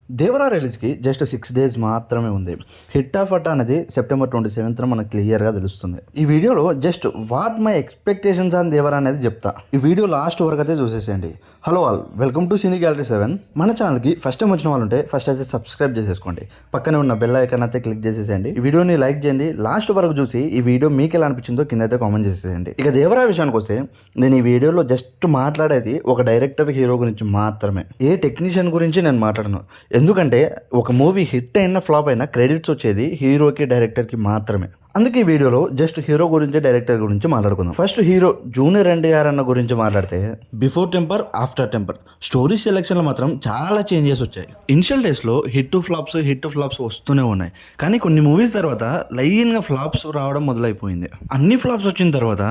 దేవరా రిలీజ్కి just 6 days మాత్రమే ఉంది. హిట్ ఆఫ్ అట్ అనేది సెప్టెంబర్ 27th మనకు క్లియర్గా తెలుస్తుంది. ఈ వీడియోలో just what my expectations on Devara అనేది చెప్తా. ఈ వీడియో లాస్ట్ వరకు అయితే చూసేసేయండి. Hello all, welcome to cine gallery 7. మన ఛానల్కి ఫస్ట్ టైం వచ్చిన వాళ్ళు ఉంటే ఫస్ట్ అయితే సబ్స్క్రైబ్ చేసేసుకోండి. పక్కనే ఉన్న బెల్ ఐకాన్ అయితే క్లిక్ చేసేసేయండి. ఈ వీడియోని లైక్ చేయండి. లాస్ట్ వరకు చూసి ఈ వీడియో మీకు ఎలా అనిపించిందో కింద అయితే కామెంట్ చేసేయండి. ఇక దేవరా విషయానికి వస్తే నేను ఈ వీడియోలో జస్ట్ మాట్లాడేది ఒక డైరెక్టర్, హీరో గురించి మాత్రమే. ఏ టెక్నీషియన్ గురించి నేను మాట్లాడను. ఎందుకంటే ఒక మూవీ హిట్ అయినా ఫ్లాప్ అయినా క్రెడిట్స్ వచ్చేది హీరోకి, డైరెక్టర్కి మాత్రమే. అందుకే ఈ వీడియోలో జస్ట్ హీరో గురించి, డైరెక్టర్ గురించి మాట్లాడుకుందాం. ఫస్ట్ హీరో జూనియర్ ఎన్టీఆర్ అన్న గురించి మాట్లాడితే before temper, after temper story సెలెక్షన్లో మాత్రం చాలా చేంజెస్ వచ్చాయి. ఇనిషియల్ డేస్లో హిట్ ఫ్లాప్స్ వస్తూనే ఉన్నాయి. కానీ కొన్ని మూవీస్ తర్వాత లైన్గా ఫ్లాప్స్ రావడం మొదలైపోయింది. అన్ని ఫ్లాప్స్ వచ్చిన తర్వాత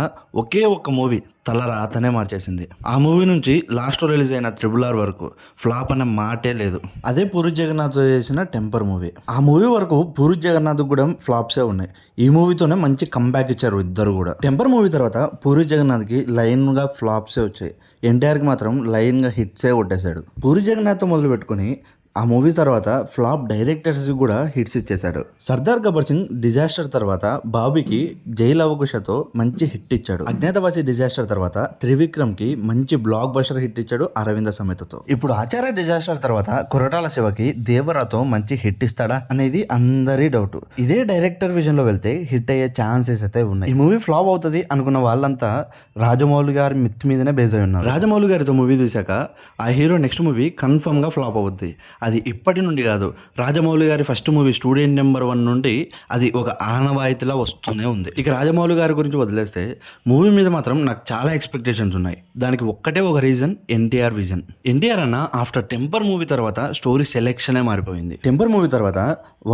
ఒకే ఒక్క మూవీ తల రాతనే మార్చేసింది. ఆ మూవీ నుంచి లాస్ట్ రిలీజ్ అయిన RRR వరకు ఫ్లాప్ అనే మాటే లేదు. అదే పూరి జగన్నాథ్ చేసిన టెంపర్ మూవీ. ఆ మూవీ వరకు పూరి జగన్నాథ్ కూడా ఫ్లాప్సే ఉన్నాయి. ఈ మూవీతోనే మంచి కంబ్యాక్ ఇచ్చారు ఇద్దరు కూడా. టెంపర్ మూవీ తర్వాత పూరి జగన్నాథ్కి లైన్గా ఫ్లాప్సే వచ్చాయి. ఎన్టీఆర్కి మాత్రం లైన్గా హిట్సే కొట్టేశాడు. పూరి జగన్నాథ్తో మొదలు పెట్టుకుని ఆ మూవీ తర్వాత ఫ్లాప్ డైరెక్టర్స్కి కూడా హిట్స్ ఇచ్చేశాడు. సర్దార్ గబ్బర్ సింగ్ డిజాస్టర్ తర్వాత బాబీకి జైల్ అవకుశతో మంచి హిట్ ఇచ్చాడు. అజ్ఞాతవాసి డిజాస్టర్ తర్వాత త్రివిక్రమ్కి మంచి బ్లాక్ బస్టర్ హిట్ ఇచ్చాడు అరవింద సమేతతో. ఇప్పుడు ఆచార్య డిజాస్టర్ తర్వాత కొరటాల శివకి దేవరాతో మంచి హిట్ ఇస్తాడా అనేది అందరి డౌట్. ఇదే డైరెక్టర్ విజన్లో వెళ్తే హిట్ అయ్యే ఛాన్సెస్ అయితే ఉన్నాయి. ఈ మూవీ ఫ్లాప్ అవుతుంది అనుకున్న వాళ్ళంతా రాజమౌళి గారి మిత్ మీదనే బేస్ అయి ఉన్నారు. రాజమౌళి గారితో మూవీ తీశాక ఆ హీరో నెక్స్ట్ మూవీ కన్ఫర్మ్గా ఫ్లాప్ అవుద్ది. అది ఇప్పటి నుండి కాదు, రాజమౌళి గారి ఫస్ట్ మూవీ స్టూడెంట్ నెంబర్ 1 నుండి అది ఒక ఆనవాయితీలా వస్తూనే ఉంది. ఇక రాజమౌళి గారి గురించి వదిలేస్తే మూవీ మీద మాత్రం నాకు చాలా ఎక్స్పెక్టేషన్స్ ఉన్నాయి. దానికి ఒక్కటే ఒక రీజన్, ఎన్టీఆర్ విజన్. ఎన్టీఆర్ అన్న ఆఫ్టర్ టెంపర్ మూవీ తర్వాత స్టోరీ సెలెక్షనే మారిపోయింది. టెంపర్ మూవీ తర్వాత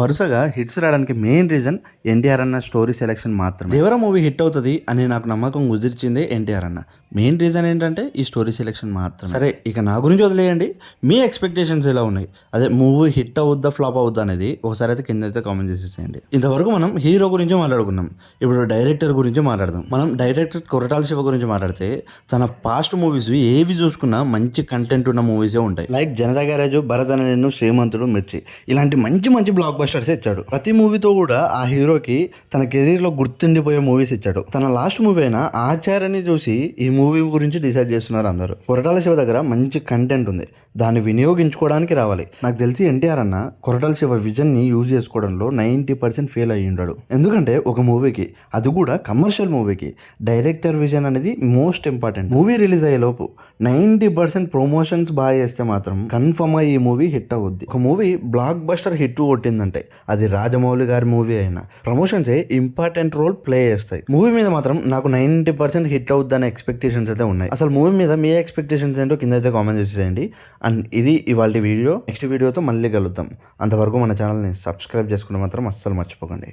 వరుసగా హిట్స్ రావడానికి మెయిన్ రీజన్ ఎన్టీఆర్ అన్న స్టోరీ సెలెక్షన్ మాత్రమే. దేవరా మూవీ హిట్ అవుతుంది అని నాకు నమ్మకం కుదిర్చిందే ఎన్టీఆర్ అన్న. మెయిన్ రీజన్ ఏంటంటే ఈ స్టోరీ సెలెక్షన్ మాత్రం. సరే, ఇక నా గురించి వదిలేయండి. మీ ఎక్స్పెక్టేషన్స్ ఎలా ఉన్నాయి? అదే మూవీ హిట్ అవుద్దా, ఫ్లాప్ అవుద్దా అనేది ఒకసారి అయితే కింద అయితే కామెంట్ చేసేసేయండి. ఇంతవరకు మనం హీరో గురించి మాట్లాడుకున్నాం. ఇప్పుడు డైరెక్టర్ గురించి మాట్లాడదాం. మనం డైరెక్టర్ కొరటాల శివ గురించి మాట్లాడితే తన పాస్ట్ మూవీస్ ఏవి చూసుకున్నా మంచి కంటెంట్ ఉన్న మూవీసే ఉంటాయి. లైక్ జనతా గ్యారేజ్, భరత్ అనే నేను, శ్రీమంతుడు, మిర్చి ఇలాంటి మంచి మంచి బ్లాక్ బస్టర్స్ ఇచ్చాడు. ప్రతి మూవీతో కూడా ఆ హీరోకి తన కెరీర్లో గుర్తుండిపోయే మూవీస్ ఇచ్చాడు. తన లాస్ట్ మూవీ అయిన ఆచార్యని చూసి ఈ మూవీ గురించి డిసైడ్ చేస్తున్నారు అందరూ. కొరటాల శివ దగ్గర మంచి కంటెంట్ ఉంది, దాన్ని వినియోగించుకోవడానికి రావాలి. నాకు తెలిసి ఎన్టీఆర్ అన్న కొరటాల శివ విజన్ని యూజ్ చేసుకోవడంలో 90% ఫెయిల్ అయ్యి ఉన్నాడు. ఎందుకంటే ఒక మూవీకి, అది కూడా కమర్షియల్ మూవీకి, డైరెక్టర్ విజన్ అనేది మోస్ట్ ఇంపార్టెంట్. మూవీ రిలీజ్ అయ్యే లోపు 90% ప్రమోషన్స్ బాగా చేస్తే మాత్రం కన్ఫర్మ్ గా ఈ మూవీ హిట్ అవుద్ది. ఒక మూవీ బ్లాక్ బస్టర్ హిట్ కొట్టిందంటే అది రాజమౌళి గారి మూవీ అయినా ప్రమోషన్సే ఇంపార్టెంట్ రోల్ ప్లే చేస్తాయి. మూవీ మీద మాత్రం నాకు 90% హిట్ అవుద్ది అనే ఎక్స్పెక్టేషన్స్ అయితే ఉన్నాయి. అసలు మూవీ మీద మీ ఎక్స్పెక్టేషన్స్ ఏంటో కింద అయితే కామెంట్ చేసేయండి. అండ్ ఇది ఇవాళ వీడియో. నెక్స్ట్ వీడియోతో మళ్ళీ కలుద్దాం. అంతవరకు మన ఛానల్ని సబ్స్క్రైబ్ చేసుకుని మాత్రం అస్సలు మర్చిపోకండి.